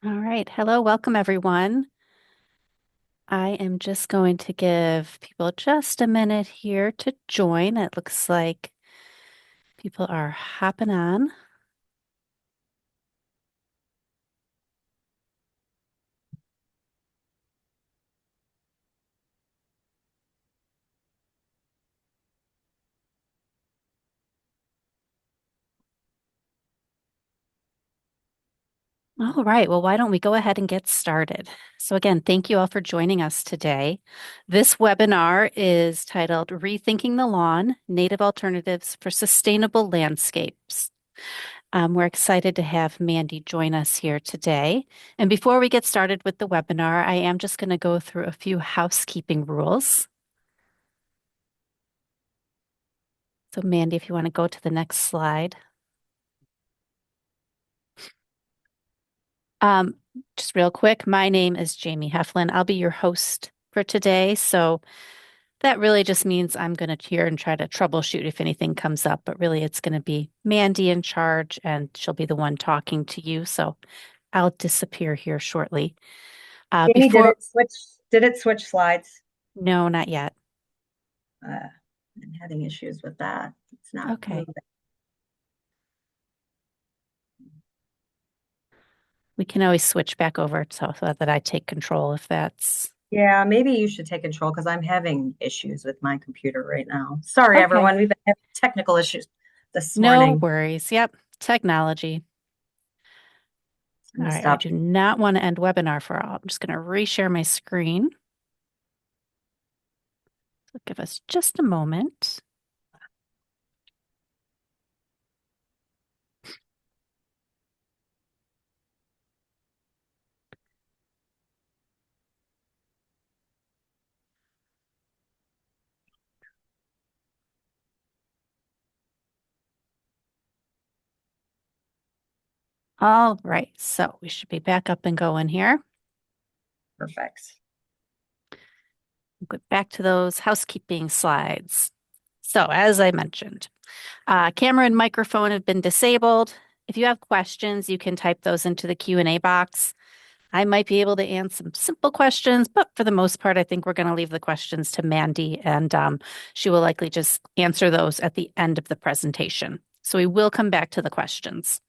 All right. Hello, welcome everyone. I am just going to give people just a minute here to join. It looks like people are hopping on. All right. Well, why don't we go ahead and get started? So again, thank you all for joining us today. This webinar is titled Rethinking the Lawn: Native Alternatives for Sustainable Landscapes. We're excited to have Mandy join us here today. And before we get started with the webinar, I am just going to go through a few housekeeping rules. So Mandy, if you want to go to the next slide. Um, just real quick, my name is Jamie Heflin. I'll be your host for today. So that really just means I'm going to hear and try to troubleshoot if anything comes up, but really it's going to be Mandy in charge and she'll be the one talking to you. So I'll disappear here shortly. Jamie, did Before, it switch? Did it switch slides? no, not yet. I'm having issues with that. It's not Okay. moving. We can always switch back over so that I take control if that's Yeah, maybe you should take control because I'm having issues with my computer right now. Sorry, okay. everyone. We've been having technical issues this No morning. worries. Yep. Technology. I'm All gonna right. I stop. do not want to end webinar for all. I'm just going to reshare my screen. So give us just a moment. All right. So we should be back up and going here. Perfect. Go back to those housekeeping slides. So as I mentioned, camera and microphone have been disabled. If you have questions, you can type those into the Q&A box. I might be able to answer some simple questions, but for the most part, I think we're going to leave the questions to Mandy, and she will likely just answer those at the end of the presentation. So we will come back to the questions.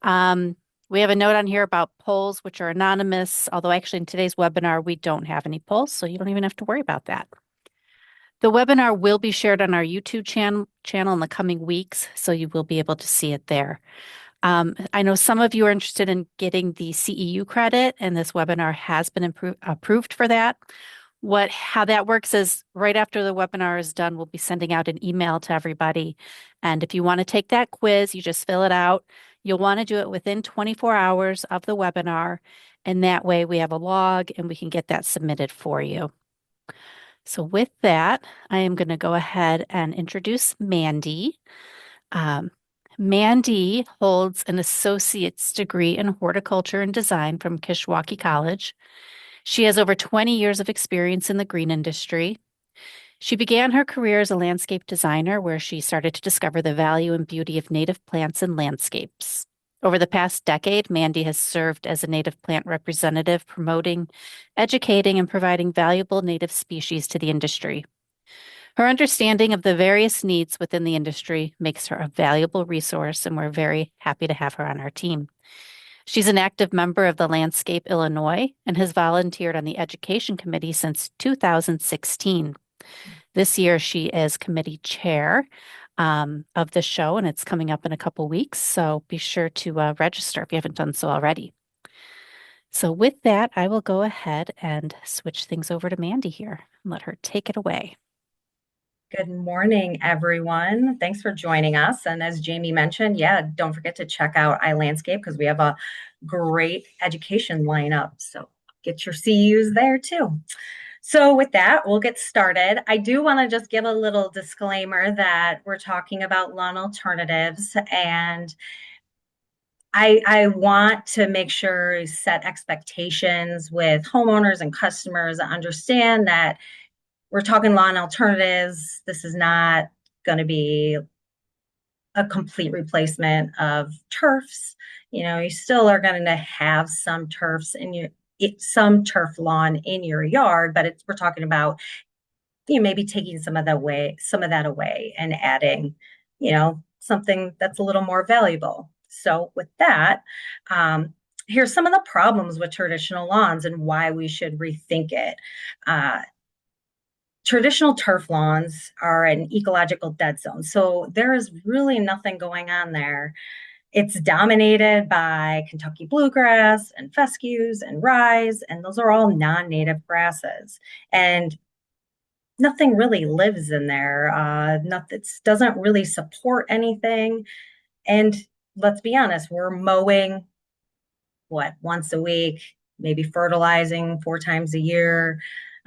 Um, we have a note on here about polls, which are anonymous, although actually in today's webinar, we don't have any polls, so you don't even have to worry about that. The webinar will be shared on our YouTube channel in the coming weeks, so you will be able to see it there. I know some of you are interested in getting the CEU credit, and this webinar has been approved for that. How that works is right after the webinar is done, we'll be sending out an email to everybody. And if you want to take that quiz, you just fill it out. You'll want to do it within 24 hours of the webinar. And that way we have a log and we can get that submitted for you. So with that, I am going to go ahead and introduce Mandy. Um, Mandy holds an associate's degree in horticulture and design from Kishwaukee College. She has over 20 years of experience in the green industry. She began her career as a landscape designer, where she started to discover the value and beauty of native plants and landscapes. Over the past decade, Mandy has served as a native plant representative, promoting, educating, and providing valuable native species to the industry. Her understanding of the various needs within the industry makes her a valuable resource, and we're very happy to have her on our team. She's an active member of the Landscape Illinois and has volunteered on the Education Committee since 2016. This year, she is committee chair of the show, and it's coming up in a couple weeks. So be sure to register if you haven't done so already. So, with that, I will go ahead and switch things over to Mandy here and let her take it away. Good morning, everyone. Thanks for joining us. And as Jamie mentioned, yeah, don't forget to check out iLandscape because we have a great education lineup. So get your CUs there too. So, with that, we'll get started. I do want to just give a little disclaimer that we're talking about lawn alternatives, and I want to make sure set expectations with homeowners and customers that understand that we're talking lawn alternatives. This is not going to be a complete replacement of turfs. You still are going to have some turfs in your some turf lawn in your yard, but we're talking about maybe taking some of that away and adding, something that's a little more valuable. So with that, here's some of the problems with traditional lawns and why we should rethink it. Uh, Traditional turf lawns are an ecological dead zone. So there is really nothing going on there. It's dominated by Kentucky bluegrass and fescues and rye, and those are all non-native grasses. And nothing really lives in there. It doesn't really support anything. And let's be honest, we're mowing once a week, maybe fertilizing 4 times a year.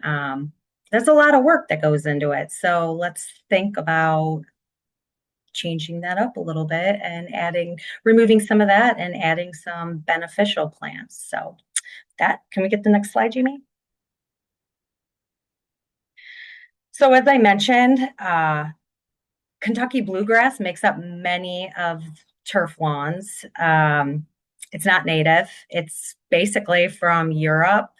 Um, there's a lot of work that goes into it. So let's think about changing that up a little bit and removing some of that and adding some beneficial plants. So can we get the next slide, Jamie? So as I mentioned, Kentucky bluegrass makes up many of turf lawns. It's not native. It's basically from Europe,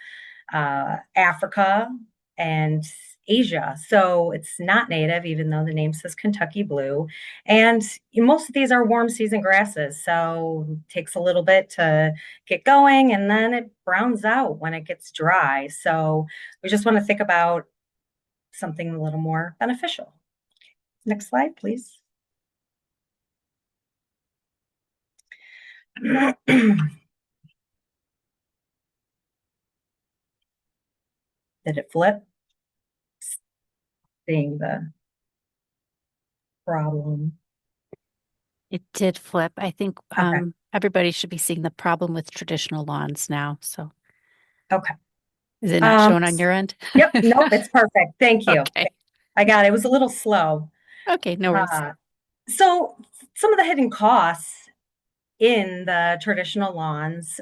Africa, and Asia. So it's not native, even though the name says Kentucky blue. And most of these are warm season grasses. So it takes a little bit to get going and then it browns out when it gets dry. So we just want to think about something a little more beneficial. Next slide, please. Did it flip? Seeing the problem. It did flip. I think Okay. everybody should be seeing the problem with traditional lawns now. So Okay. is it not Um, shown on your end? yep. Nope. It's perfect. Thank you. Okay. I got it. It was a little slow. Okay, no worries. Uh, so some of the hidden costs in the traditional lawns,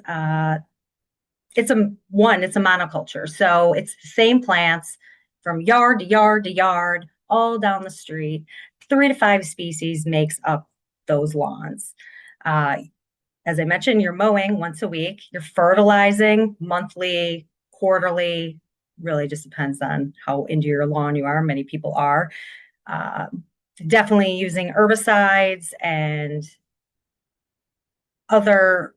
it's a monoculture. So it's the same plants from yard to yard to yard, all down the street. 3 to 5 species makes up those lawns. Uh, as I mentioned, you're mowing once a week, you're fertilizing monthly, quarterly, really just depends on how into your lawn you are. Many people are. Uh, Definitely using herbicides and other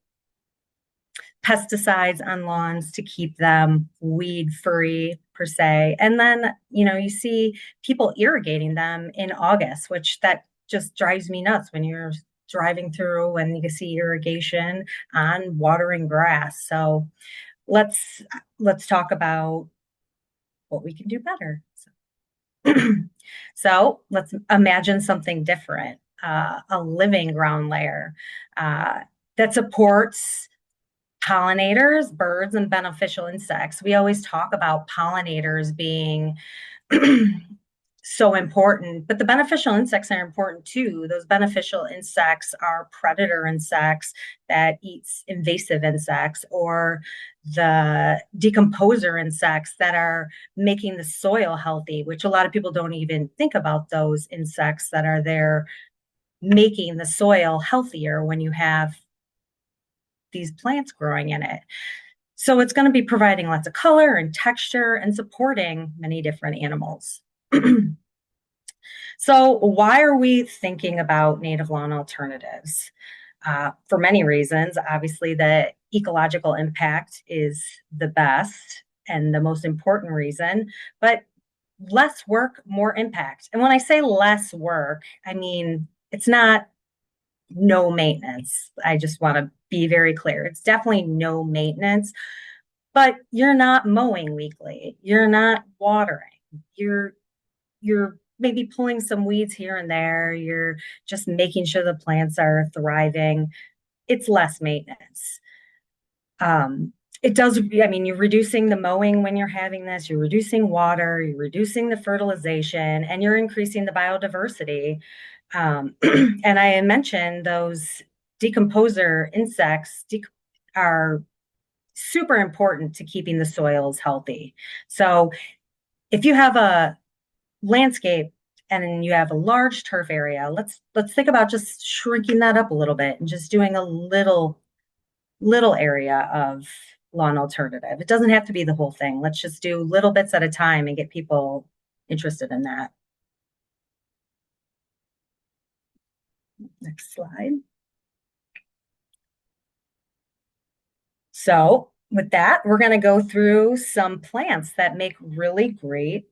pesticides on lawns to keep them weed free per se. And then, you see people irrigating them in August, which that just drives me nuts when you're driving through and you can see irrigation on watering grass. So let's talk about what we can do better. So let's imagine something different, a living ground layer that supports pollinators, birds, and beneficial insects. We always talk about pollinators being so important, but the beneficial insects are important too. Those beneficial insects are predator insects that eats invasive insects, or the decomposer insects that are making the soil healthy, which a lot of people don't even think about those insects that are there making the soil healthier when you have these plants growing in it. So it's going to be providing lots of color and texture and supporting many different animals. So why are we thinking about native lawn alternatives? For many reasons. Obviously, the ecological impact is the best and the most important reason, but less work, more impact. And when I say less work, I mean, it's not no maintenance. I just want to be very clear. It's definitely no maintenance, but you're not mowing weekly. You're not watering. You're maybe pulling some weeds here and there. You're just making sure the plants are thriving. It's less maintenance. Um, it does, I mean, you're reducing the mowing when you're having this, you're reducing water, you're reducing the fertilization, and you're increasing the biodiversity. And I had mentioned those decomposer insects are super important to keeping the soils healthy. So if you have a landscape and then you have a large turf area. Let's think about just shrinking that up a little bit and just doing a little area of lawn alternative. It doesn't have to be the whole thing. Let's just do little bits at a time and get people interested in that. Next slide. So with that, we're going to go through some plants that make really great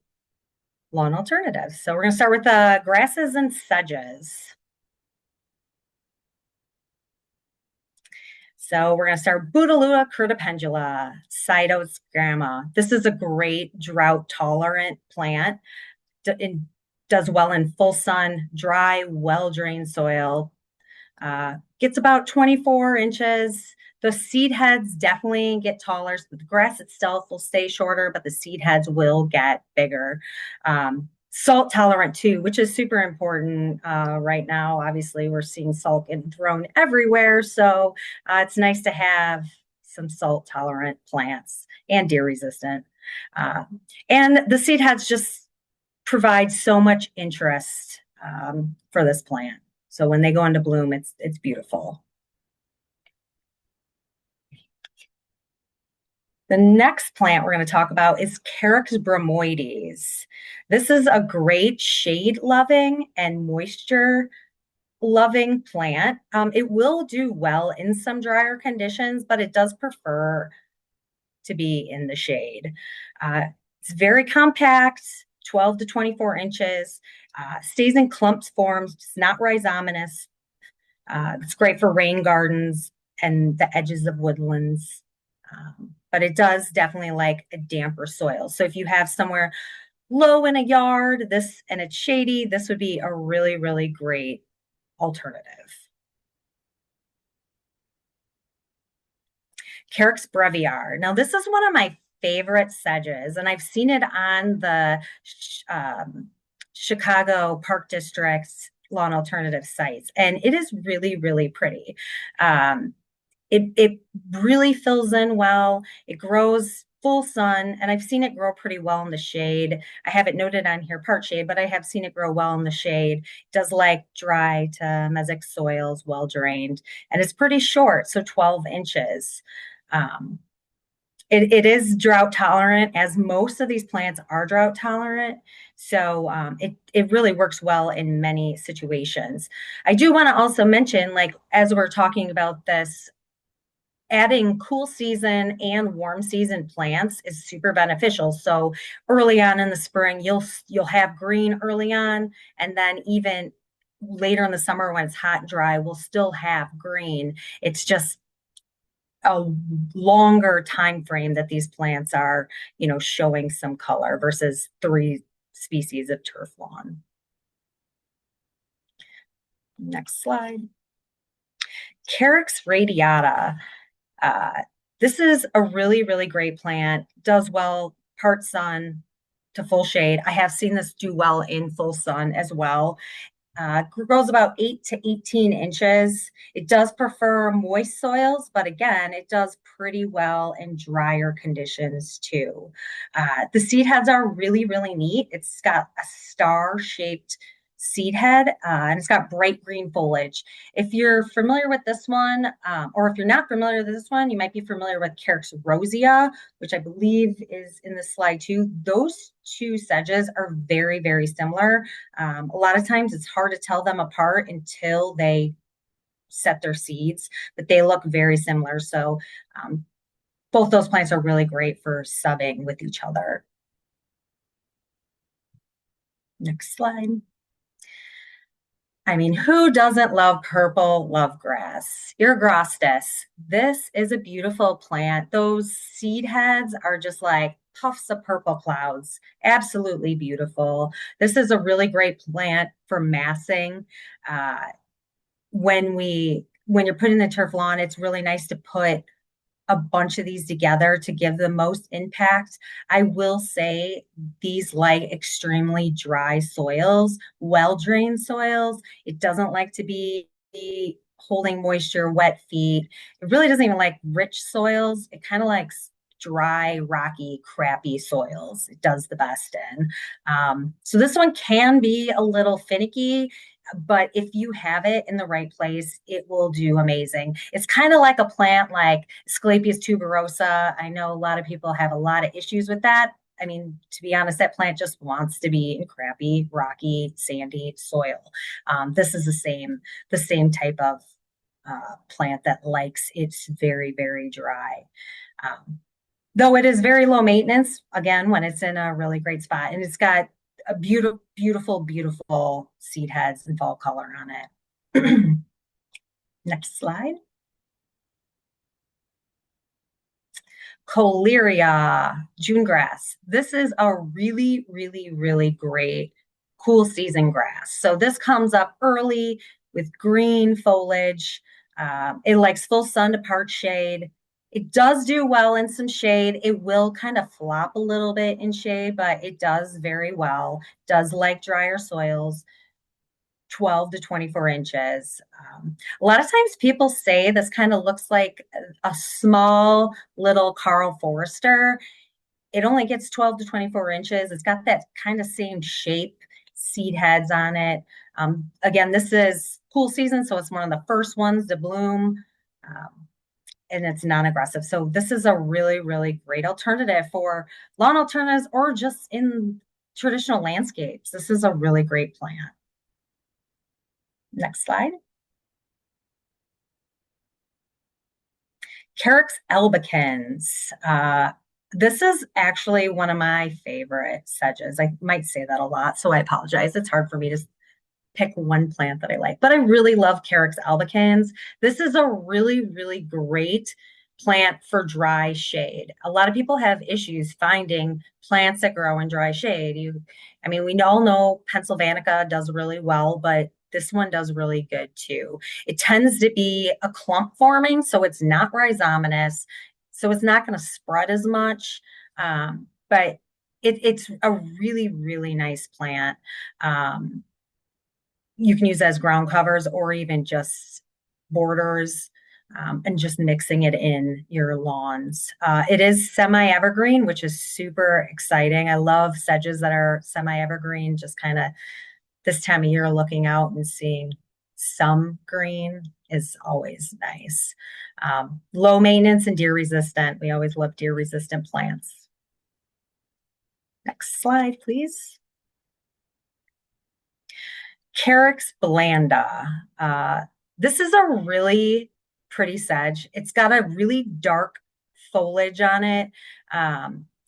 lawn alternatives. So we're going to start with the grasses and sedges. So we're going to start Bouteloua crudipendula, Cytosgrama. This is a great drought tolerant plant. It does well in full sun, dry, well-drained soil. Gets about 24 inches. The seed heads definitely get taller. So the grass itself will stay shorter, but the seed heads will get bigger. Salt tolerant too, which is super important right now. Obviously, we're seeing salt getting thrown everywhere. So it's nice to have some salt tolerant plants and deer resistant. And the seed heads just provide so much interest for this plant. So when they go into bloom, it's beautiful. The next plant we're going to talk about is Carex bromoides. This is a great shade-loving and moisture-loving plant. It will do well in some drier conditions, but it does prefer to be in the shade. It's very compact, 12 to 24 inches, stays in clumps forms, it's not rhizomatous. It's great for rain gardens and the edges of woodlands. But it does definitely like a damper soil. So if you have somewhere low in a yard, and it's shady, this would be a really, really great alternative. Carex breviar. Now, this is one of my favorite sedges, and I've seen it on the Chicago Park District's lawn alternative sites, and it is really, really pretty. It really fills in well. It grows full sun, and I've seen it grow pretty well in the shade. I have it noted on here part shade, but I have seen it grow well in the shade. It does like dry to mesic soils, well drained, and it's pretty short, so 12 inches. It is drought tolerant, as most of these plants are drought tolerant. So it really works well in many situations. I do want to also mention, like, as we're talking about this, adding cool season and warm season plants is super beneficial. So early on in the spring, you'll have green early on, and then even later in the summer when it's hot and dry, we'll still have green. It's just a longer time frame that these plants are, showing some color versus 3 species of turf lawn. Next slide. Carex radiata. This is a really, really great plant. Does well part sun to full shade. I have seen this do well in full sun as well. Grows about 8 to 18 inches. It does prefer moist soils, but again, it does pretty well in drier conditions too. The seed heads are really, really neat. It's got a star-shaped seed head, and it's got bright green foliage. If you're familiar with this one, or if you're not familiar with this one, you might be familiar with Carex rosea, which I believe is in the slide too. Those two sedges are very, very similar. A lot of times it's hard to tell them apart until they set their seeds, but they look very similar. So both those plants are really great for subbing with each other. Next slide. I mean, who doesn't love purple love grass? Irogrostis. This is a beautiful plant. Those seed heads are just like puffs of purple clouds. Absolutely beautiful. This is a really great plant for massing. When you're putting the turf lawn, it's really nice to put a bunch of these together to give the most impact. I will say these like extremely dry soils, well-drained soils. It doesn't like to be holding moisture, wet feet. It really doesn't even like rich soils. It kind of likes dry, rocky, crappy soils. It does the best in. So this one can be a little finicky, but if you have it in the right place, it will do amazing. It's kind of like a plant like Asclepias tuberosa. I know a lot of people have a lot of issues with that. I mean, to be honest, that plant just wants to be in crappy, rocky, sandy soil. This is the same type of plant that likes it's very, very dry. Um, though it is very low maintenance, again, when it's in a really great spot, and it's got a beautiful, beautiful, beautiful seed heads and fall color on it. Next slide. Coleria, June grass. This is a really, really, really great cool season grass. So this comes up early with green foliage. It likes full sun to part shade. It does do well in some shade. It will kind of flop a little bit in shade, but it does very well. Does like drier soils. 12 to 24 inches. A lot of times people say this kind of looks like a small little Carl Forester. It only gets 12 to 24 inches. It's got that kind of same shape, seed heads on it. Again, this is cool season, so it's one of the first ones to bloom. And it's non-aggressive. So this is a really, really great alternative for lawn alternatives or just in traditional landscapes. This is a really great plant. Next slide. Carex albicans. This is actually one of my favorite sedges. I might say that a lot, so I apologize. It's hard for me to pick one plant that I like, but I really love Carex albicans. This is a really, really great plant for dry shade. A lot of people have issues finding plants that grow in dry shade. I mean, we all know Pennsylvanica does really well, but this one does really good too. It tends to be a clump forming, so it's not rhizomatous, so it's not going to spread as much. But it's a really, really nice plant. You can use as ground covers or even just borders, and just mixing it in your lawns. It is semi-evergreen, which is super exciting. I love sedges that are semi-evergreen, just kind of this time of year looking out and seeing some green is always nice. Low maintenance and deer resistant. We always love deer resistant plants. Next slide, please. Carex blanda. This is a really pretty sedge. It's got a really dark foliage on it.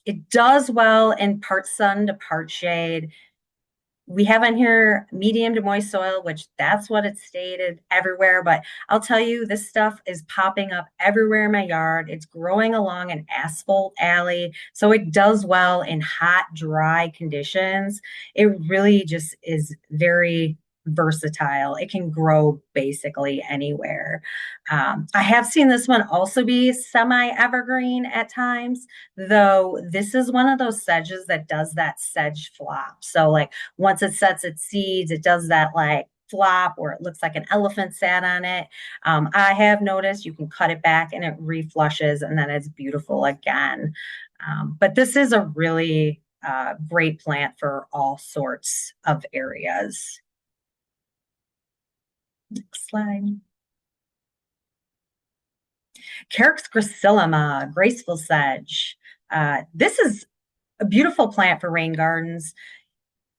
It does well in part sun to part shade. We have on here medium to moist soil, which that's what it's stated everywhere. But I'll tell you, this stuff is popping up everywhere in my yard. It's growing along an asphalt alley. So it does well in hot, dry conditions. It really just is very versatile. It can grow basically anywhere. I have seen this one also be semi-evergreen at times, though this is one of those sedges that does that sedge flop. So like once it sets its seeds, it does that like flop where it looks like an elephant sat on it. I have noticed you can cut it back and it reflushes and then it's beautiful again. But this is a really great plant for all sorts of areas. Next slide. Carex gracillima, graceful sedge. This is a beautiful plant for rain gardens.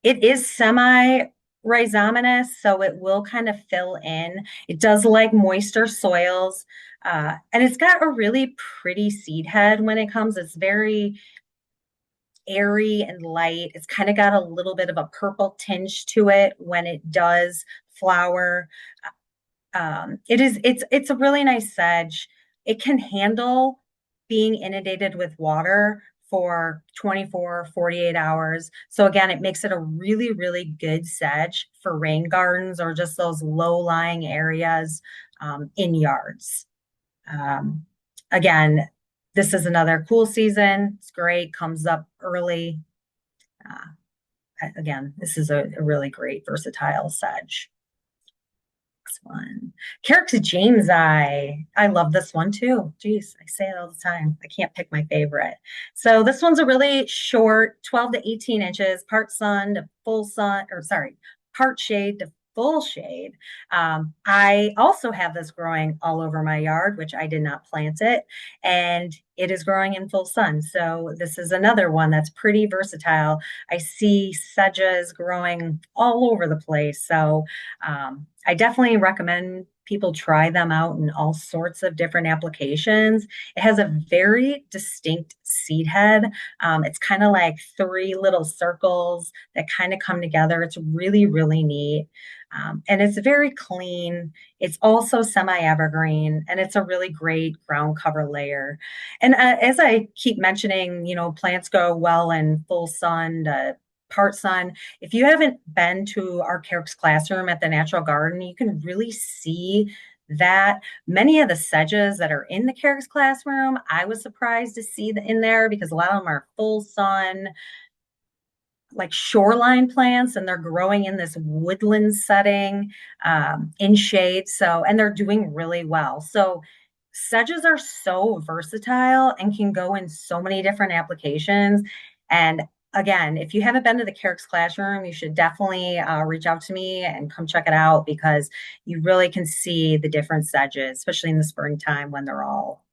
It is semi-rhizomatous, so it will kind of fill in. It does like moister soils, and it's got a really pretty seed head when it comes. It's very airy and light. It's kind of got a little bit of a purple tinge to it when it does flower. It's a really nice sedge. It can handle being inundated with water for 24, 48 hours. So again, it makes it a really, really good sedge for rain gardens or just those low-lying areas in yards. Again, this is another cool season. It's great, comes up early. Again, this is a really great versatile sedge. Next one. Carrick's James Eye. I love this one too. Geez, I say it all the time. I can't pick my favorite. So this one's a really short, 12 to 18 inches, part sun to full sun, or sorry, part shade to full shade. I also have this growing all over my yard, which I did not plant it, and it is growing in full sun. So this is another one that's pretty versatile. I see sedges growing all over the place. So I definitely recommend people try them out in all sorts of different applications. It has a very distinct seed head. It's kind of like three little circles that kind of come together. It's really, really neat. And it's very clean. It's also semi-evergreen, and it's a really great ground cover layer. And as I keep mentioning, plants go well in full sun to part sun. If you haven't been to our Carrick's classroom at the Natural Garden, you can really see that many of the sedges that are in the Carrick's classroom, I was surprised to see in there because a lot of them are full sun, like shoreline plants, and they're growing in this woodland setting in shade. So, and they're doing really well. So, sedges are so versatile and can go in so many different applications. And again, if you haven't been to the Carrick's classroom, you should definitely reach out to me and come check it out because you really can see the different sedges, especially in the springtime when they're all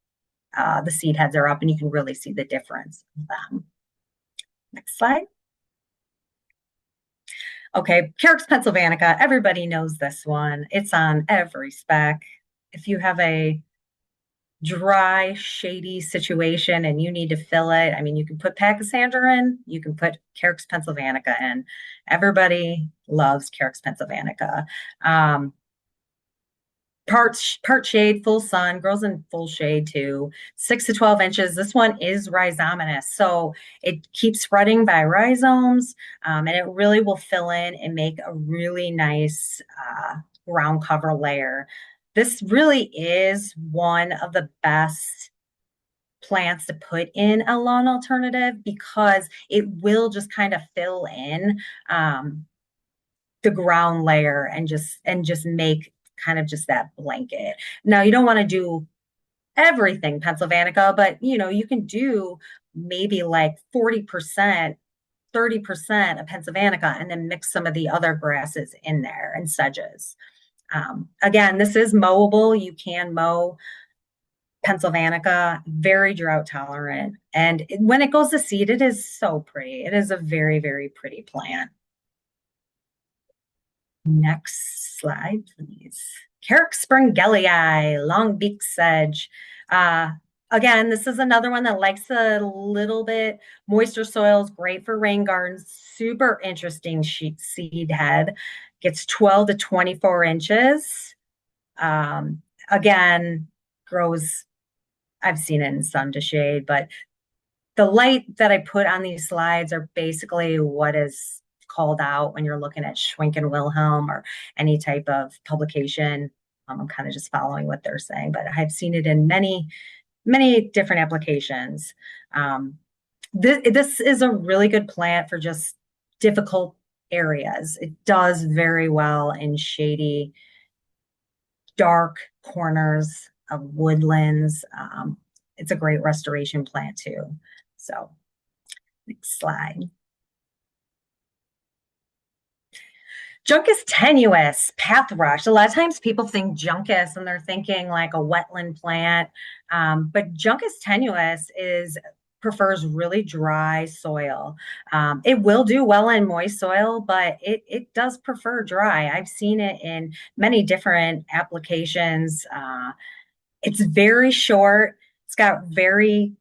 the seed heads are up and you can really see the difference of them. Next slide. Okay, Carrick's Pennsylvanica. Everybody knows this one. It's on every spec. If you have a dry, shady situation and you need to fill it, I mean, you can put Pachysandra in, you can put Carrick's Pennsylvanica in. Everybody loves Carrick's Pennsylvanica. Part shade, full sun, grows in full shade too. 6 to 12 inches. This one is rhizomatous, so it keeps spreading by rhizomes, and it really will fill in and make a really nice ground cover layer. This really is one of the best plants to put in a lawn alternative because it will just kind of fill in the ground layer and just make kind of just that blanket. Now you don't want to do everything Pennsylvanica, but you can do maybe like 40%, 30% of Pennsylvanica and then mix some of the other grasses in there and sedges. Again, this is mowable. You can mow Pennsylvanica, very drought tolerant. And when it goes to seed, it is so pretty. It is a very, very pretty plant. Next slide, please. Carrick's Springelii, long beak sedge. Again, this is another one that likes a little bit moister soils, great for rain gardens, super interesting seed head. Gets 12 to 24 inches. Again, grows, I've seen it in sun to shade, but the light that I put on these slides are basically what is called out when you're looking at Schwink and Wilhelm or any type of publication. I'm kind of just following what they're saying, but I've seen it in many, many different applications. This is a really good plant for just difficult areas. It does very well in shady, dark corners of woodlands. It's a great restoration plant too. So next slide. Juncus tenuis, path rush. A lot of times people think juncus and they're thinking like a wetland plant, but juncus tenuis prefers really dry soil. It will do well in moist soil, but it does prefer dry. I've seen it in many different applications. It's very short. It's got very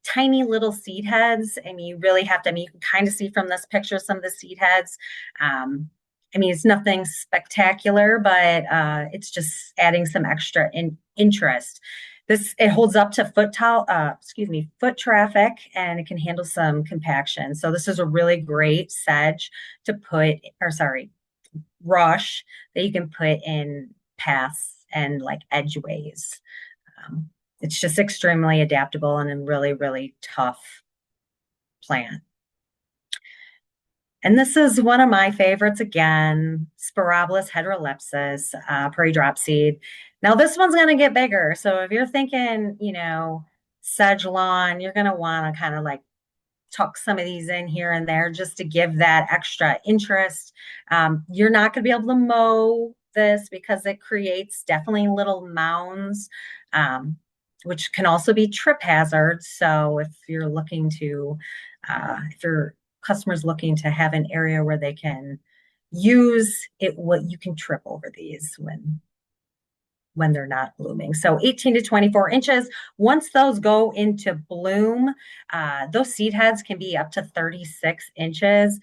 tiny little seed heads. I mean, you really have to, I mean, you can kind of see from this picture some of the seed heads. I mean, it's nothing spectacular, but it's just adding some extra interest. It holds up to foot traffic, and it can handle some compaction. So this is a really great sedge to put, or sorry, rush that you can put in paths and like edgeways. It's just extremely adaptable and a really, really tough plant. And this is one of my favorites again, Sporobolus heterolepis, prairie drop seed. Now this one's going to get bigger. So if you're thinking, sedge lawn, you're going to want to kind of like tuck some of these in here and there just to give that extra interest. You're not going to be able to mow this because it creates definitely little mounds, um, which can also be trip hazards. So if your customer's looking to have an area where they can use it, what you can trip over these when they're not blooming. So 18 to 24 inches. Once those go into bloom, those seed heads can be up to 36 inches.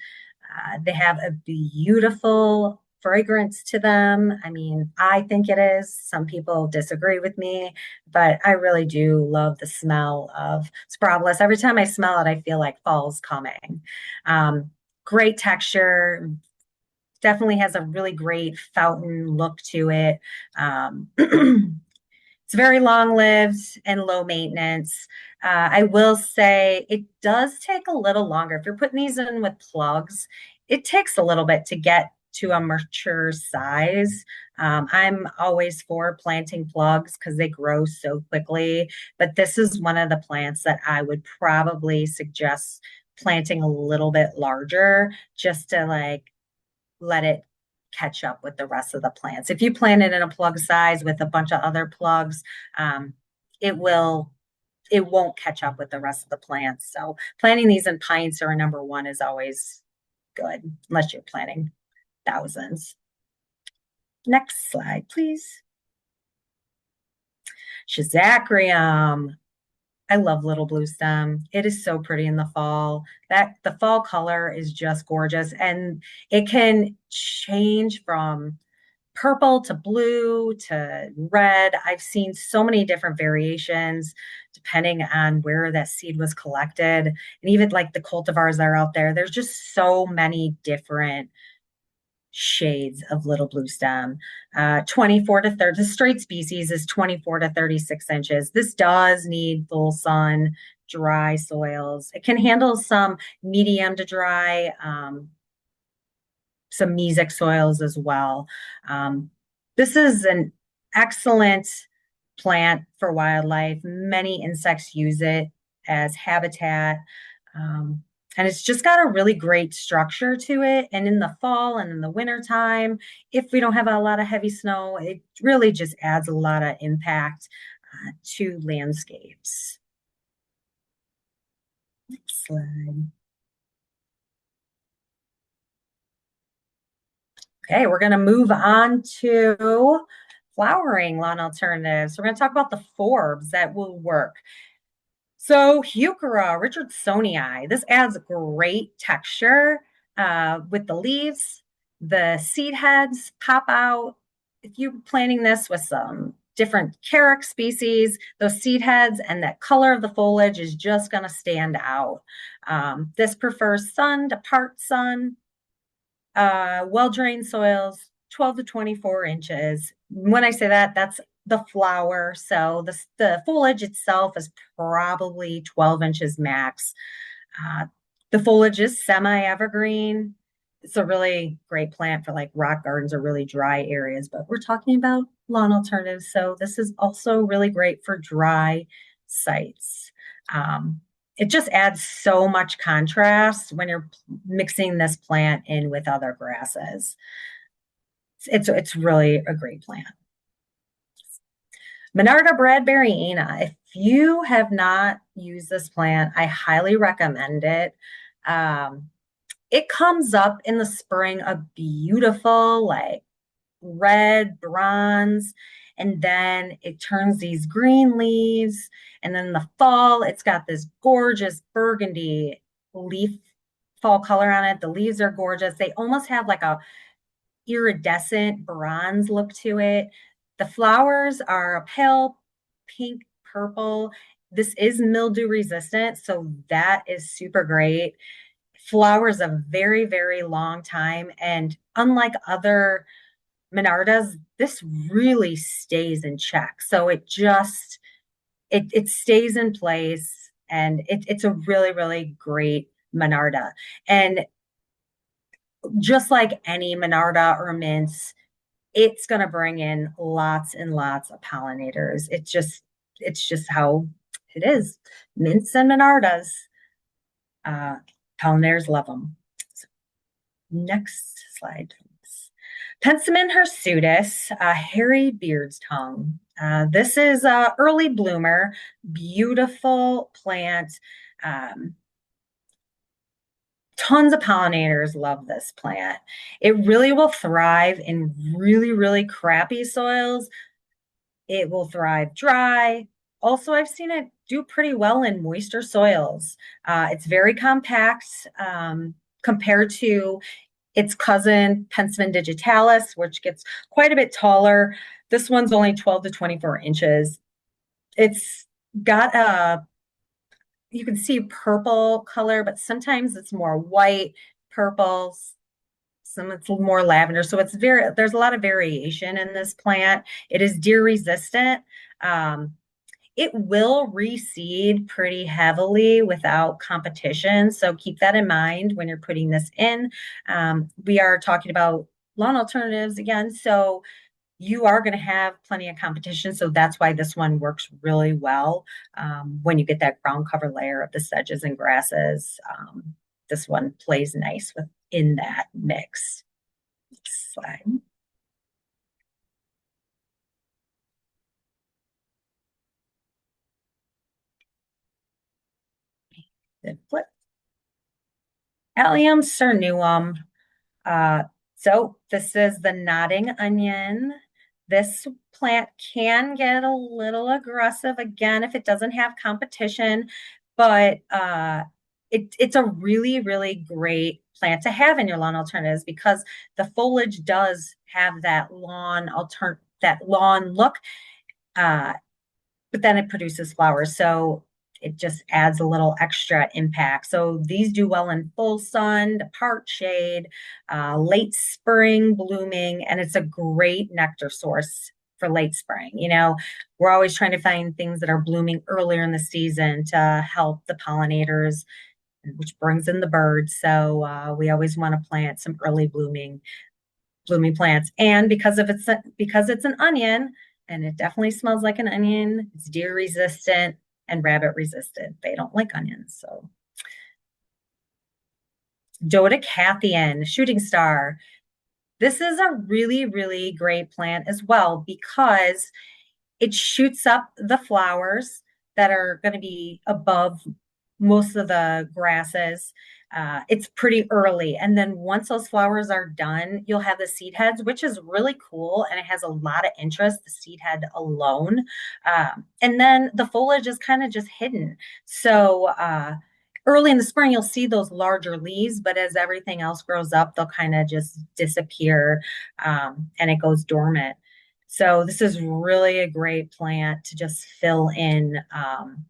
They have a beautiful fragrance to them. I mean, I think it is. Some people disagree with me, but I really do love the smell of Sporobolus. Every time I smell it, I feel like fall's coming. Um, Great texture, definitely has a really great fountain look to it. It's very long lived and low maintenance. I will say it does take a little longer. If you're putting these in with plugs, it takes a little bit to get to a mature size. I'm always for planting plugs because they grow so quickly, but this is one of the plants that I would probably suggest planting a little bit larger just to like let it catch up with the rest of the plants. If you plant it in a plug size with a bunch of other plugs, um, it will it won't catch up with the rest of the plants. So planting these in pints or a number one is always good, unless you're planting thousands. Next slide, please. Schizachyrium. I love little blue stem. It is so pretty in the fall. That the fall color is just gorgeous, and it can change from purple to blue to red. I've seen so many different variations depending on where that seed was collected. And even like the cultivars that are out there, there's just so many different shades of little blue stem. 24 to 30, the straight species is 24 to 36 inches. This does need full sun, dry soils. It can handle some medium to dry, some mesic soils as well. This is an excellent plant for wildlife. Many insects use it as habitat. Um, and it's just got a really great structure to it. And in the fall and in the winter time, if we don't have a lot of heavy snow, it really just adds a lot of impact to landscapes. Next slide. Okay, we're going to move on to flowering lawn alternatives. We're going to talk about the forbs that will work. So Heuchera richardsonii, this adds great texture with the leaves. The seed heads pop out. If you're planting this with some different carex species, those seed heads and that color of the foliage is just going to stand out. This prefers sun to part sun, well-drained soils, 12 to 24 inches. When I say that, that's the flower. So the foliage itself is probably 12 inches max. Uh, the foliage is semi-evergreen. It's a really great plant for like rock gardens or really dry areas, but we're talking about lawn alternatives. So this is also really great for dry sites. It just adds so much contrast when you're mixing this plant in with other grasses. It's really a great plant. Monarda bradburyana. If you have not used this plant, I highly recommend it. It comes up in the spring a beautiful, like red, bronze, and then it turns these green leaves. And then in the fall, it's got this gorgeous burgundy leaf fall color on it. The leaves are gorgeous. They almost have like a iridescent bronze look to it. The flowers are a pale pink purple. This is mildew resistant, so that is super great. Flowers a very, very long time. And unlike other Menardas, this really stays in check. So it stays in place, and it's a really, really great Menarda. And just like any Monarda or mints, it's going to bring in lots and lots of pollinators. It's just how it is. Mints and Monardas, uh, pollinators love them. So next slide, please. Penstemon hirsutus, hairy beard's tongue. This is a early bloomer, beautiful plant. Um, Tons of pollinators love this plant. It really will thrive in really, really crappy soils. It will thrive dry. Also, I've seen it do pretty well in moister soils. It's very compact compared to its cousin, Penstemon digitalis, which gets quite a bit taller. This one's only 12 to 24 inches. It's got a, you can see purple color, but sometimes it's more white, purple, some it's more lavender. So there's a lot of variation in this plant. It is deer resistant. Um, it will reseed pretty heavily without competition. So keep that in mind when you're putting this in. We are talking about lawn alternatives again. So you are going to have plenty of competition. So that's why this one works really well when you get that ground cover layer of the sedges and grasses. This one plays nice within that mix. Slide. Then flip. Allium cernuum. Uh, so this is the nodding onion. This plant can get a little aggressive again if it doesn't have competition, but it's a really, really great plant to have in your lawn alternatives because the foliage does have that lawn look. Uh, but then it produces flowers. So it just adds a little extra impact. So these do well in full sun, part shade, late spring blooming, and it's a great nectar source for late spring. We're always trying to find things that are blooming earlier in the season to help the pollinators, which brings in the birds. So we always want to plant some early blooming plants. And because it's an onion, and it definitely smells like an onion, it's deer resistant and rabbit resistant. They don't like onions. So Dodecathian, shooting star. This is a really, really great plant as well because it shoots up the flowers that are going to be above most of the grasses. It's pretty early. And then once those flowers are done, you'll have the seed heads, which is really cool. And it has a lot of interest, the seed head alone. And then the foliage is kind of just hidden. So early in the spring, you'll see those larger leaves, but as everything else grows up, they'll kind of just disappear and it goes dormant. So this is really a great plant to just fill in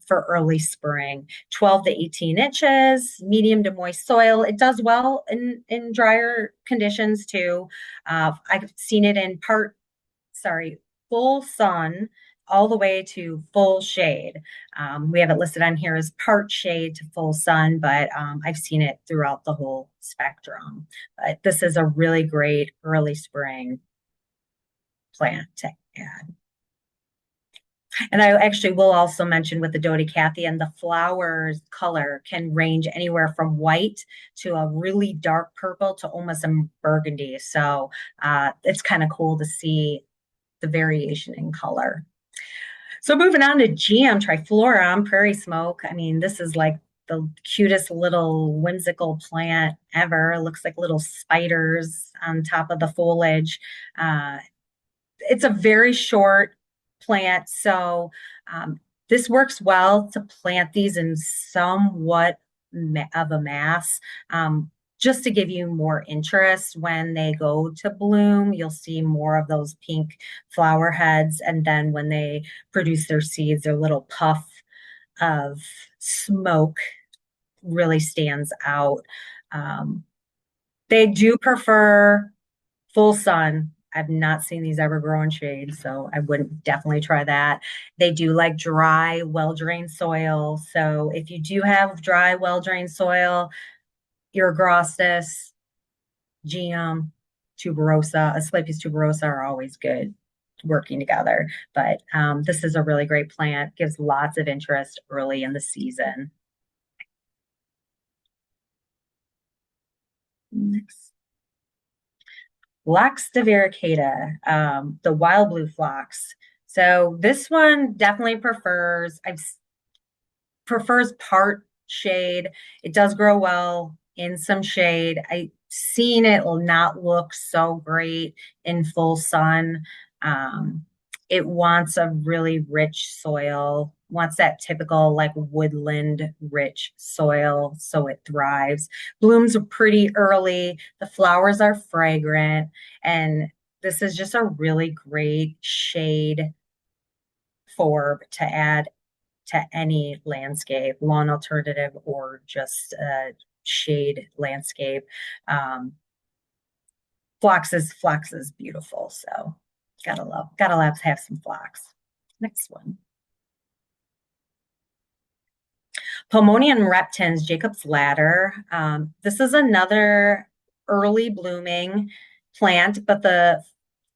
for early spring. 12 to 18 inches, medium to moist soil. It does well in drier conditions too. I've seen it in full sun all the way to full shade. We have it listed on here as part shade to full sun, but I've seen it throughout the whole spectrum. But this is a really great early spring plant to add. And I actually will also mention with the Dodecathian, the flowers color can range anywhere from white to a really dark purple to almost a burgundy. So it's kind of cool to see the variation in color. So moving on to GM triflorum, prairie smoke. I mean, this is like the cutest little whimsical plant ever. It looks like little spiders on top of the foliage. It's a very short plant, so this works well to plant these in somewhat of a mass. Just to give you more interest when they go to bloom, you'll see more of those pink flower heads. And then when they produce their seeds, their little puff of smoke really stands out. They do prefer full sun. I've not seen these ever grow in shade, so I wouldn't definitely try that. They do like dry, well-drained soil. So if you do have dry, well-drained soil, your agrostis, Geum, tuberosa, Asclepias tuberosa are always good working together. But this is a really great plant, gives lots of interest early in the season. Next. Phlox divaricata, the wild blue phlox. So this one definitely prefers part shade. It does grow well in some shade. I've seen it will not look so great in full sun. Um, it wants a really rich soil, wants that typical like woodland rich soil so it thrives. Blooms are pretty early. The flowers are fragrant. And this is just a really great shade forb to add to any landscape, lawn alternative, or just a shade landscape. Um, phlox is beautiful, so gotta love have some phlox. Next one. Pomonian reptans, Jacob's ladder. This is another early blooming plant, but the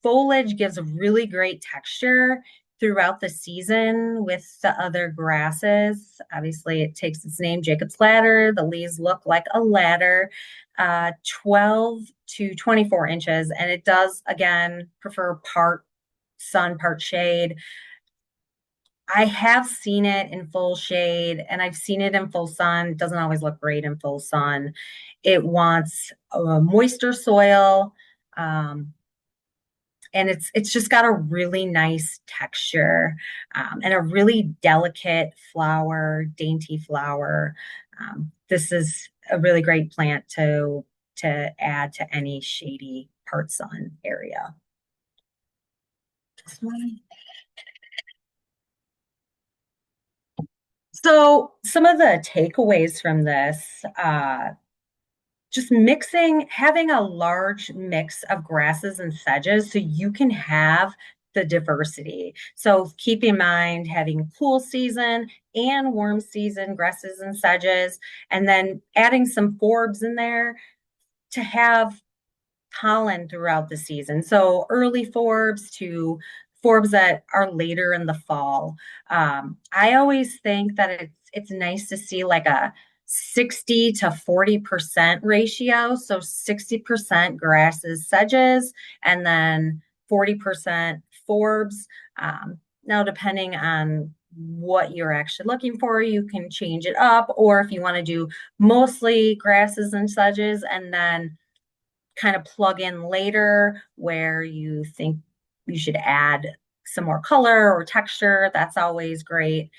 foliage gives a really great texture throughout the season with the other grasses. Obviously, it takes its name, Jacob's ladder. The leaves look like a ladder, 12 to 24 inches, and it does, again, prefer part sun, part shade. I have seen it in full shade and I've seen it in full sun. It doesn't always look great in full sun. It wants a moister soil, um, and it's just got a really nice texture, and a really delicate flower, dainty flower. This is a really great plant to add to any shady part sun area. So some of the takeaways from this, just mixing, having a large mix of grasses and sedges so you can have the diversity. So keep in mind having cool season and warm season grasses and sedges, and then adding some forbs in there to have pollen throughout the season. So early forbs to forbs that are later in the fall. I always think that it's nice to see like a 60 to 40% ratio. So 60% grasses, sedges, and then 40% forbs. Now, depending on what you're actually looking for, you can change it up. Or if you want to do mostly grasses and sedges and then kind of plug in later where you think you should add some more color or texture, that's always great.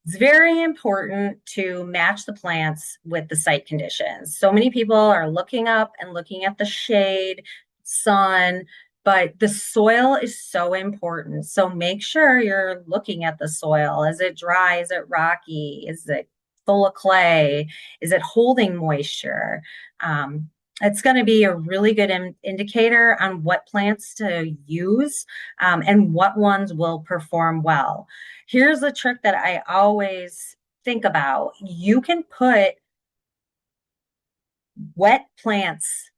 It's very important to match the plants with the site conditions. So many people are looking up and looking at the shade, sun, but the soil is so important. So make sure you're looking at the soil. Is it dry? Is it rocky? Is it full of clay? Is it holding moisture? It's going to be a really good indicator on what plants to use, and what ones will perform well. Here's a trick that I always think about. You can put wet plants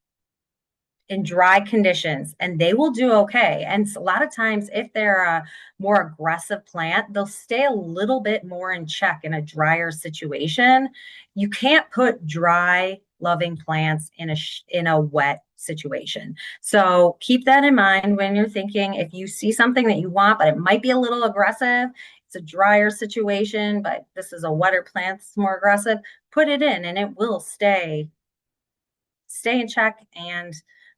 in dry conditions and they will do okay. And a lot of times, if they're a more aggressive plant, they'll stay a little bit more in check in a drier situation. You can't put dry loving plants in a wet situation. So keep that in mind when you're thinking if you see something that you want, but it might be a little aggressive. It's a drier situation, but this is a wetter plant, it's more aggressive. Put it in and it will stay in check and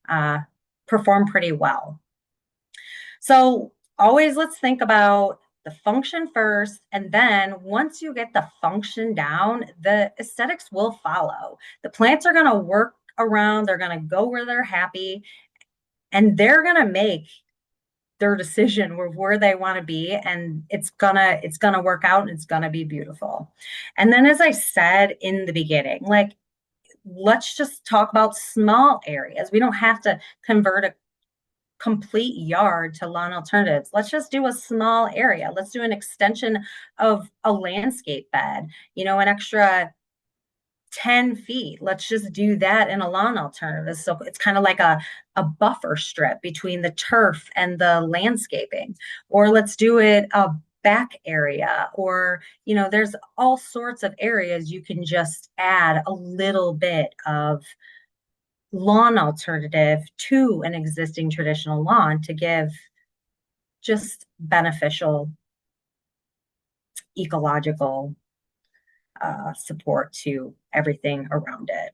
uh, perform pretty well. So always let's think about the function first. And then once you get the function down, the aesthetics will follow. The plants are going to work around, they're going to go where they're happy, and they're going to make their decision where they want to be, and it's gonna work out and it's gonna be beautiful. And then as I said in the beginning, like let's just talk about small areas. We don't have to convert a complete yard to lawn alternatives. Let's just do a small area. Let's do an extension of a landscape bed, an extra 10 feet. Let's just do that in a lawn alternative. So it's kind of like a buffer strip between the turf and the landscaping. Or let's do it a back area, or there's all sorts of areas you can just add a little bit of lawn alternative to an existing traditional lawn to give just beneficial ecological support to everything around it.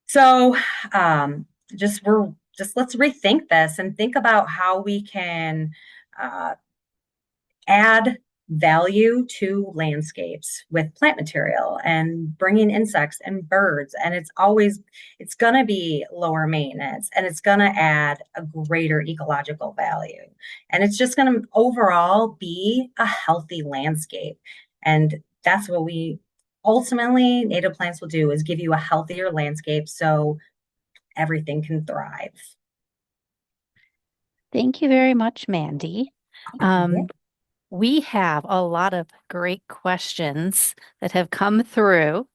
So just let's rethink this and think about how we can uh, add value to landscapes with plant material and bringing insects and birds. And it's going to be lower maintenance, and it's going to add a greater ecological value. And it's just going to overall be a healthy landscape. And that's what we ultimately native plants will do, is give you a healthier landscape so everything can thrive. Thank you very much, Mandy. Yeah. Um, we have a lot of great questions that have come through.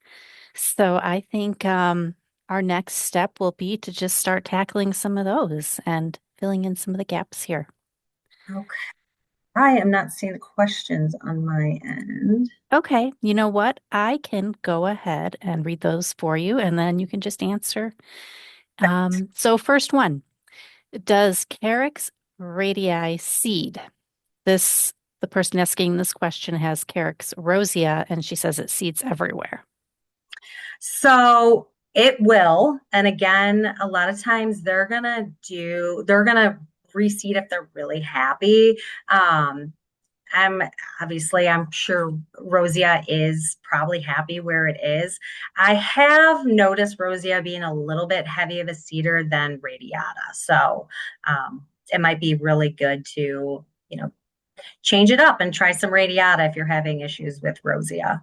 So I think our next step will be to just start tackling some of those and filling in some of the gaps here. Okay. I am not seeing the questions on my end. Okay, you know what? I can go ahead and read those for you, and then you can just answer. So first one, does Carex radii seed? The person asking this question has Carex rosea, and she says it seeds everywhere. So it will. And again, a lot of times they're gonna reseed if they're really happy. Um, I'm I'm sure Rosia is probably happy where it is. I have noticed Rosia being a little bit heavy of a cedar than radiata. So it might be really good to, change it up and try some radiata if you're having issues with Rosia.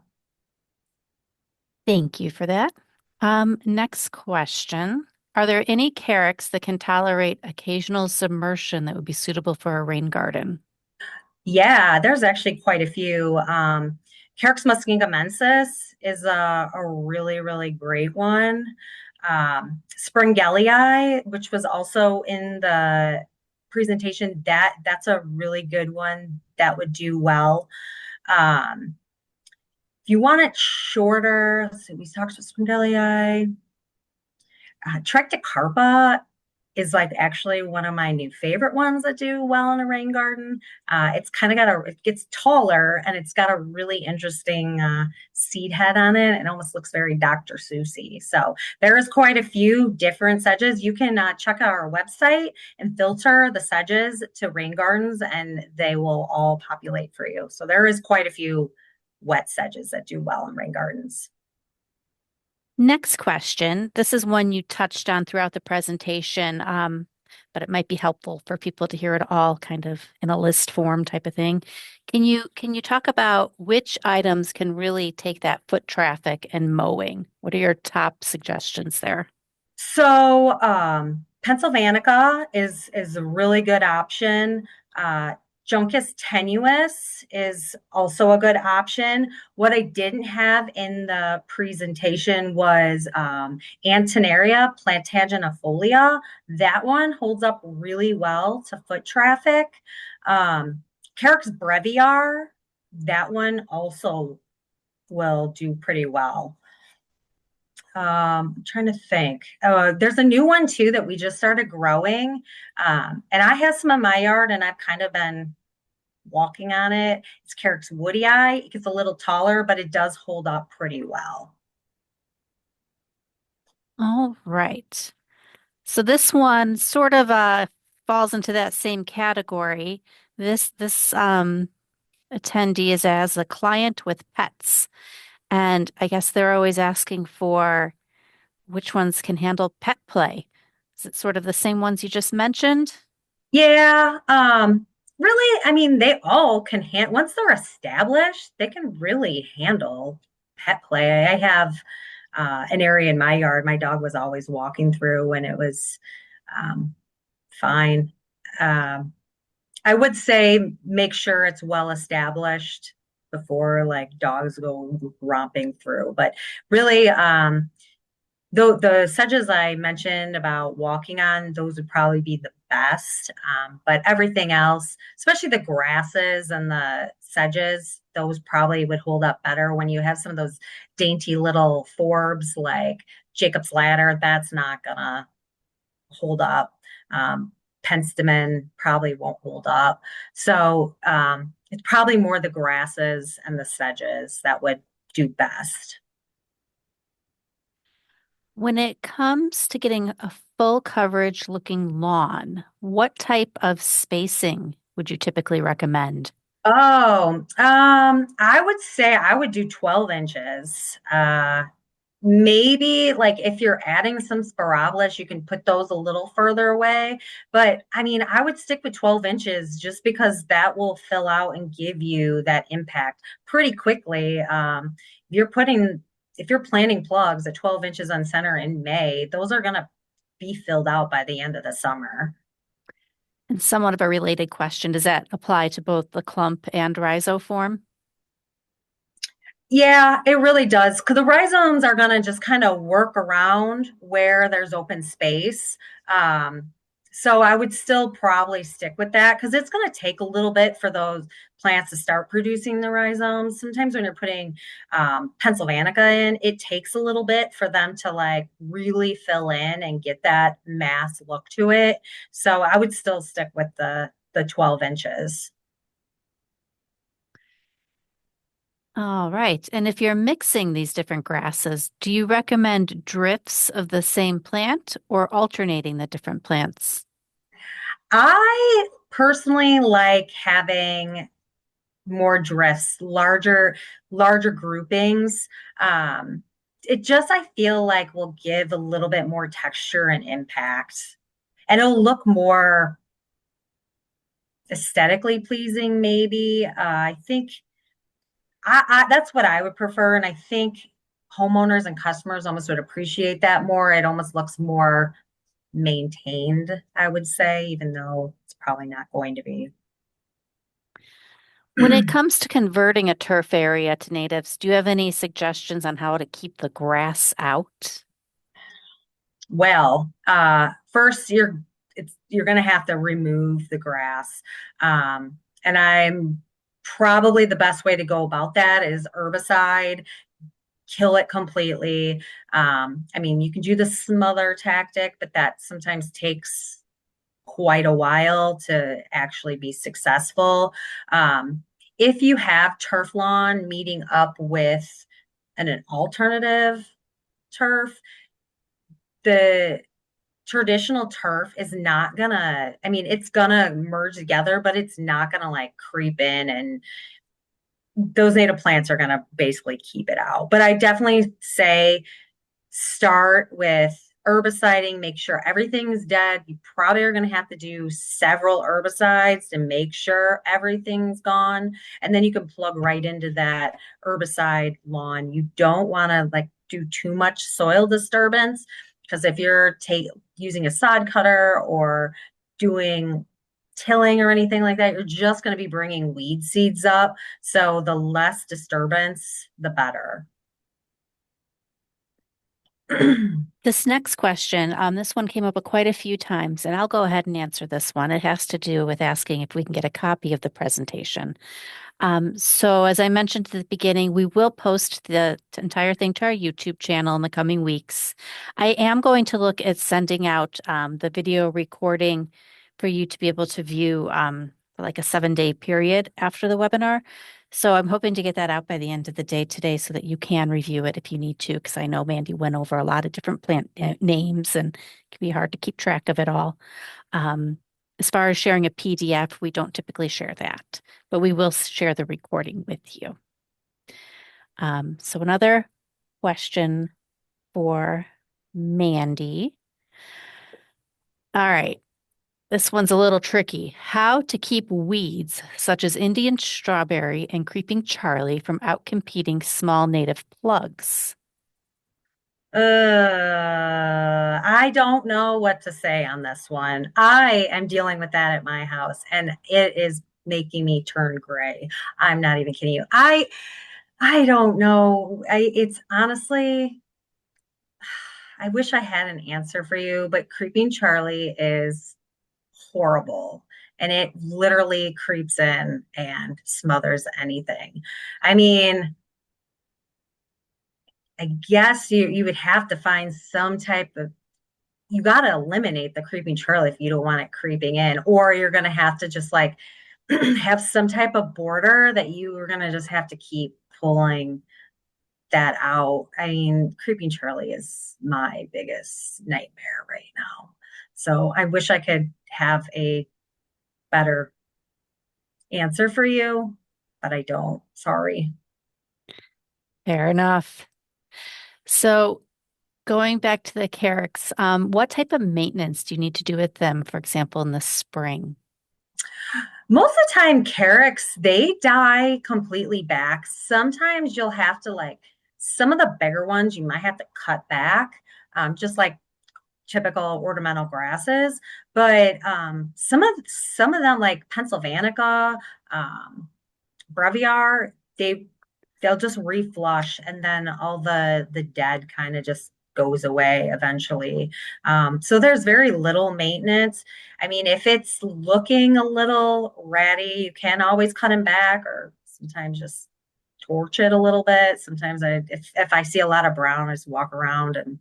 Thank you for that. Next question. Are there any Carex that can tolerate occasional submersion that would be suitable for a rain garden? Yeah, there's actually quite a few. Carex muskingamensis is a really, really great one. Springelii, which was also in the presentation, that's a really good one that would do well. Um, if you want it shorter, let's see, we talked about Springelii. Trichocarpa is like actually one of my new favorite ones that do well in a rain garden. It's kind of it gets taller, and it's got a really interesting seed head on it. It almost looks very Dr. Seussy. So there is quite a few different sedges. You can check out our website and filter the sedges to rain gardens, and they will all populate for you. So there is quite a few wet sedges that do well in rain gardens. Next question. This is one you touched on throughout the presentation, but it might be helpful for people to hear it all kind of in a list form type of thing. Can you talk about which items can really take that foot traffic and mowing? What are your top suggestions there? So Pennsylvanica is a really good option. Juncus tenuis is also a good option. What I didn't have in the presentation was Antonaria plantaginifolia. That one holds up really well to foot traffic. Carex breviar, that one also will do pretty well. I'm trying to think. There's a new one too that we just started growing. And I have some in my yard, and I've kind of been walking on it. It's Carex woodii. It gets a little taller, but it does hold up pretty well. All right. So this one sort of falls into that same category. This attendee is as a client with pets, and I guess they're always asking for which ones can handle pet play. Is it sort of the same ones you just mentioned? Yeah, really, I mean, they all can once they're established, they can really handle pet play. I have an area in my yard my dog was always walking through, and it was um, fine. Um, I would say make sure it's well established. before like dogs go romping through. But really, though the sedges I mentioned about walking on, those would probably be the best. But everything else, especially the grasses and the sedges, those probably would hold up better when you have some of those dainty little forbs like Jacob's ladder. That's not gonna hold up. Um, Penstemon probably won't hold up. So it's probably more the grasses and the sedges that would do best. When it comes to getting a full coverage looking lawn, what type of spacing would you typically recommend? Oh, I would say I would do 12 inches. Maybe like if you're adding some spiralis, you can put those a little further away. But I mean, I would stick with 12 inches just because that will fill out and give you that impact pretty quickly. You're putting, if you're planting plugs at 12 inches on center in May, those are going to be filled out by the end of the summer. And somewhat of a related question, does that apply to both the clump and rhizoform? Yeah, it really does. Because the rhizomes are going to just kind of work around where there's open space. Um, so I would still probably stick with that because it's going to take a little bit for those plants to start producing the rhizomes. Sometimes when you're putting Pennsylvanica in, it takes a little bit for them to like really fill in and get that mass look to it. So I would still stick with the 12 inches. All right. And if you're mixing these different grasses, do you recommend drifts of the same plant or alternating the different plants? I personally like having more drifts, larger groupings. It just I feel like will give a little bit more texture and impact, and it'll look more aesthetically pleasing. Maybe I think that's what I would prefer, and I think homeowners and customers almost would appreciate that more. It almost looks more maintained, I would say, even though it's probably not going to be. When it comes to converting a turf area to natives, do you have any suggestions on how to keep the grass out? Well, first you're going to have to remove the grass, and I'm probably the best way to go about that is herbicide, kill it completely. I mean, you can do the smother tactic, but that sometimes takes quite a while to actually be successful. If you have turf lawn meeting up with an alternative turf, the traditional turf is not gonna, I mean, it's gonna merge together, but it's not gonna like creep in, and those native plants are gonna basically keep it out. But I definitely say start with herbiciding, make sure everything's dead. You probably are going to have to do several herbicides to make sure everything's gone. And then you can plug right into that herbicide lawn. You don't want to like do too much soil disturbance because if you're using a sod cutter or doing tilling or anything like that, you're just going to be bringing weed seeds up. So the less disturbance, the better. This next question, this one came up quite a few times, and I'll go ahead and answer this one. It has to do with asking if we can get a copy of the presentation. So as I mentioned at the beginning, we will post the entire thing to our YouTube channel in the coming weeks. I am going to look at sending out the video recording for you to be able to view for like a 7-day period after the webinar. So I'm hoping to get that out by the end of the day today so that you can review it if you need to, because I know Mandy went over a lot of different plant names and it can be hard to keep track of it all. As far as sharing a PDF, we don't typically share that, but we will share the recording with you. So another question for Mandy. All right, this one's a little tricky. How to keep weeds such as Indian strawberry and creeping Charlie from outcompeting small native plugs? I don't know what to say on this one. I am dealing with that at my house, and it is making me turn gray. I'm not even kidding you. I don't know. It's honestly, I wish I had an answer for you, but creeping Charlie is horrible. And it literally creeps in and smothers anything. I mean, I guess you would have to find some type of, you got to eliminate the creeping Charlie if you don't want it creeping in, or you're going to have to just like have some type of border that you are going to just have to keep pulling that out. I mean, creeping Charlie is my biggest nightmare right now. So I wish I could have a better answer for you, but I don't. Sorry. Fair enough. So going back to the carrots, what type of maintenance do you need to do with them, for example, in the spring? Most of the time, carrots, they die completely back. Sometimes you'll have to like, some of the bigger ones, you might have to cut back, just like typical ornamental grasses. But some of them, like Pennsylvanica, um, Breviar, they'll just reflush, and then all the dead kind of just goes away eventually. So there's very little maintenance. I mean, if it's looking a little ratty, you can always cut them back, or sometimes just torch it a little bit. Sometimes if I see a lot of brown, I just walk around and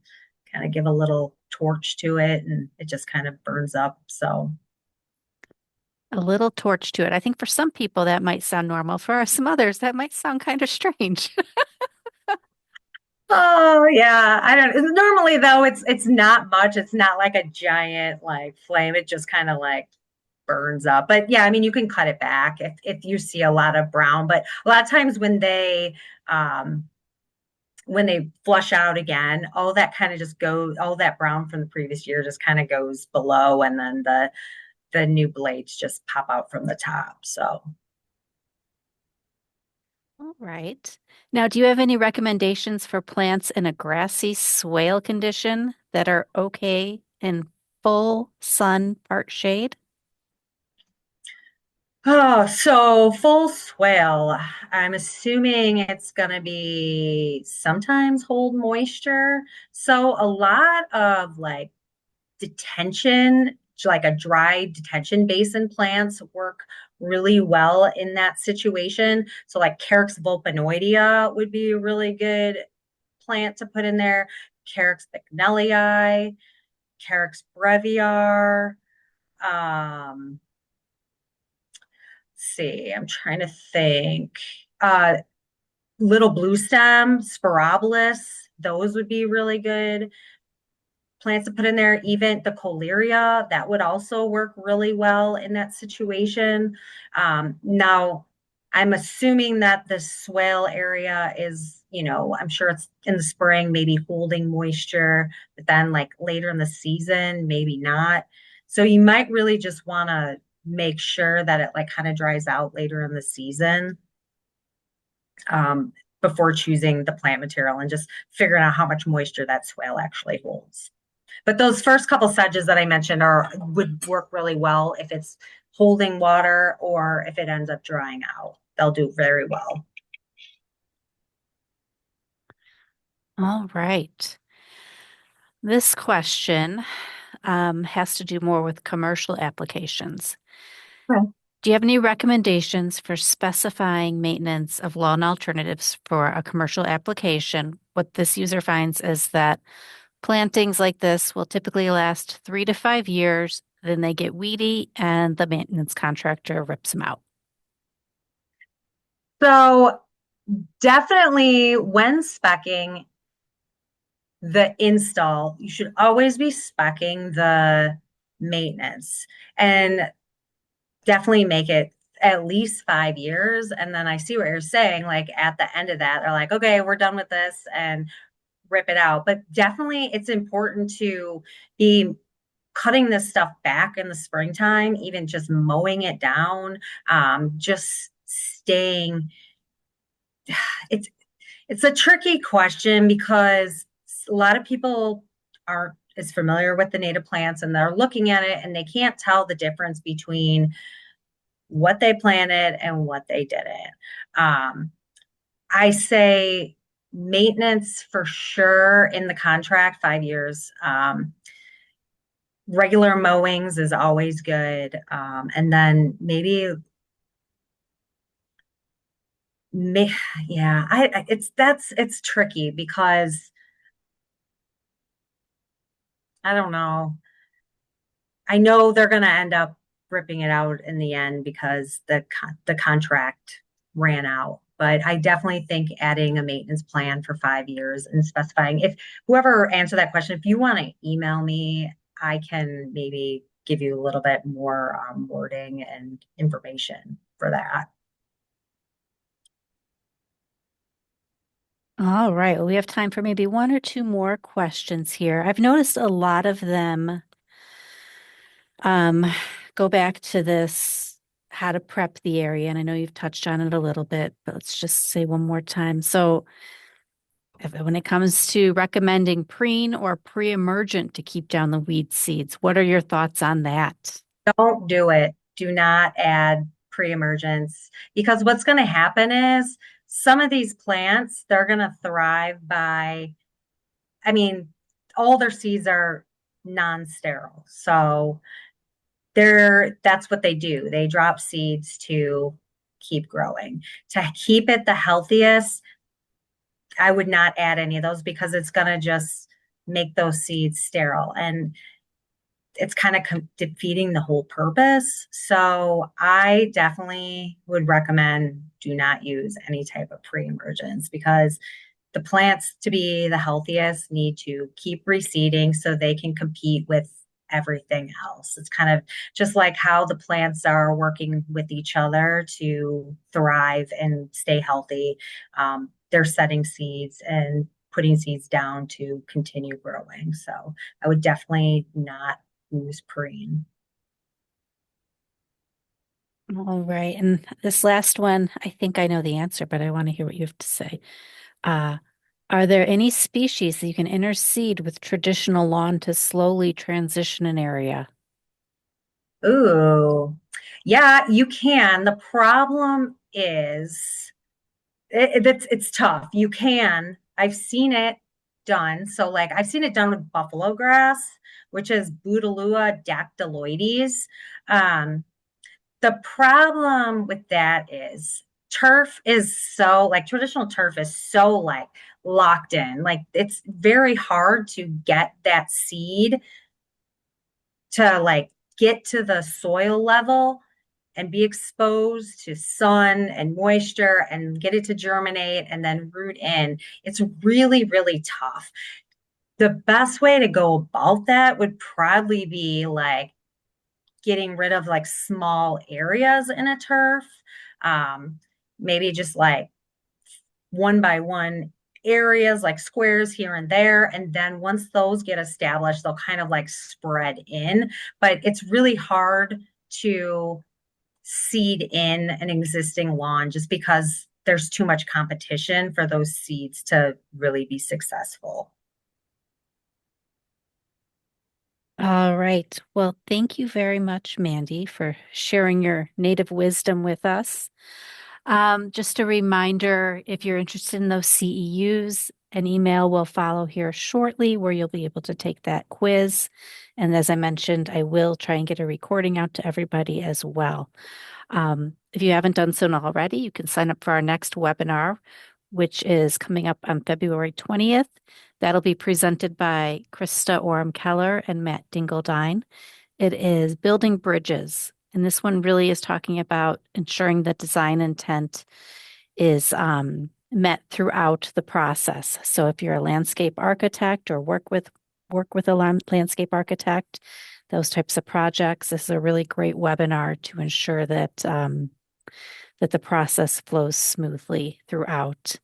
kind of give a little torch to it, and it just kind of burns up. So A little torch to it. I think for some people that might sound normal. For some others, that might sound kind of strange. oh yeah, I don't. Normally though, it's not much. It's not like a giant like flame. It just kind of like burns up. But yeah, I mean, you can cut it back if you see a lot of brown. But a lot of times um when they flush out again, all that kind of just goes. All that brown from the previous year just kind of goes below, and then the new blades just pop out from the top. So All right. Now, do you have any recommendations for plants in a grassy swale condition that are okay in full sun, part shade? oh, so full swale. I'm assuming it's going to be sometimes hold moisture. So a lot of like detention, like a dry detention basin plants work really well in that situation. So like Carex vulpinoidea would be a really good plant to put in there. Carex bicknellii, Carex breviar. Um, see, I'm trying to think. Uh, Little blue stem, Sporobolus, those would be really good plants to put in there. Even the coleria, that would also work really well in that situation. Now, I'm assuming that the swale area is, I'm sure it's in the spring, maybe holding moisture, but then like later in the season, maybe not. So you might really just want to make sure that it like kind of dries out later in the season, um, before choosing the plant material and just figuring out how much moisture that swale actually holds. But those first couple sedges that I mentioned are would work really well if it's holding water or if it ends up drying out. They'll do very well. All right. This question has to do more with commercial applications. Okay. Do you have any recommendations for specifying maintenance of lawn alternatives for a commercial application? What this user finds is that plantings like this will typically last 3 to 5 years, then they get weedy and the maintenance contractor rips them out. So definitely when specing the install, you should always be specing the maintenance and definitely make it at least 5 years. And then I see what you're saying. Like at the end of that, they're like, okay, we're done with this and rip it out. But definitely it's important to be cutting this stuff back in the springtime, even just mowing it down, just staying. It's it's a tricky question because a lot of people aren't as familiar with the native plants and they're looking at it and they can't tell the difference between what they planted and what they didn't. Um, I say maintenance for sure in the contract, 5 years. Regular mowings is always good. And then maybe, may, yeah, it's tricky because I don't know. I know they're going to end up ripping it out in the end because the contract ran out. But I definitely think adding a maintenance plan for 5 years and specifying if whoever answered that question, if you want to email me, I can maybe give you a little bit more wording and information for that. All right. Well, we have time for maybe one or two more questions here. I've noticed a lot of them um, go back to this how to prep the area. And I know you've touched on it a little bit, but let's just say one more time. So, when it comes to recommending preen or pre-emergent to keep down the weed seeds, what are your thoughts on that? Don't do it. Do not add pre-emergence because what's going to happen is some of these plants, they're going to thrive by, I mean, all their seeds are non-sterile. So that's what they do. They drop seeds to keep growing. To keep it the healthiest, I would not add any of those because it's going to just make those seeds sterile. And it's kind of defeating the whole purpose. So I definitely would recommend do not use any type of pre-emergence because the plants to be the healthiest need to keep reseeding so they can compete with everything else. It's kind of just like how the plants are working with each other to thrive and stay healthy. They're setting seeds and putting seeds down to continue growing. So I would definitely not use preen. All right. And this last one, I think I know the answer, but I want to hear what you have to say. Uh, are there any species that you can interseed with traditional lawn to slowly transition an area? Ooh, yeah, you can. The problem is it's tough. You can. I've seen it done. So like I've seen it done with buffalo grass, which is Bouteloua dactyloides. Um, the problem with that is turf is so like traditional turf is so like locked in. Like it's very hard to get that seed to like get to the soil level and be exposed to sun and moisture and get it to germinate and then root in. It's really, really tough. The best way to go about that would probably be like getting rid of like small areas in a turf. Um, Maybe just like one by one areas like squares here and there. And then once those get established, they'll kind of like spread in. But it's really hard to seed in an existing lawn just because there's too much competition for those seeds to really be successful. All right. Well, thank you very much, Mandy, for sharing your native wisdom with us. Just a reminder, if you're interested in those CEUs, an email will follow here shortly where you'll be able to take that quiz. And as I mentioned, I will try and get a recording out to everybody as well. If you haven't done so already, you can sign up for our next webinar, which is coming up on February 20th. That'll be presented by Krista Oram Keller and Matt Dingledine. It is building bridges. And this one really is talking about ensuring that design intent is met throughout the process. So if you're a landscape architect or work with a landscape architect, those types of projects, this is a really great webinar to ensure that that the process flows smoothly throughout.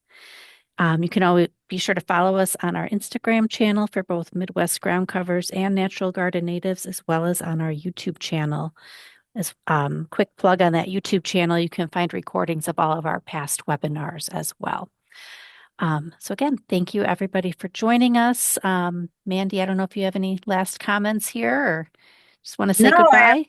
You can always be sure to follow us on our Instagram channel for both Midwest ground covers and natural garden natives, as well as on our YouTube channel. As quick plug on that YouTube channel, you can find recordings of all of our past webinars as well. So again, thank you everybody for joining us. Mandy, I don't know if you have any last comments here or just want to say No, goodbye.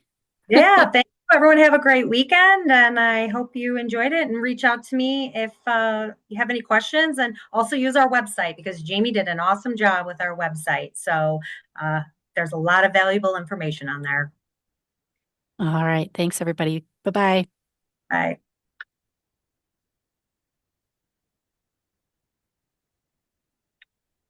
yeah, thanks Everyone have a great weekend, and I hope you enjoyed it. And reach out to me if you have any questions, and also use our website because Jamie did an awesome job with our website. So uh, there's a lot of valuable information on there. All right. Thanks, everybody. Bye bye. Bye.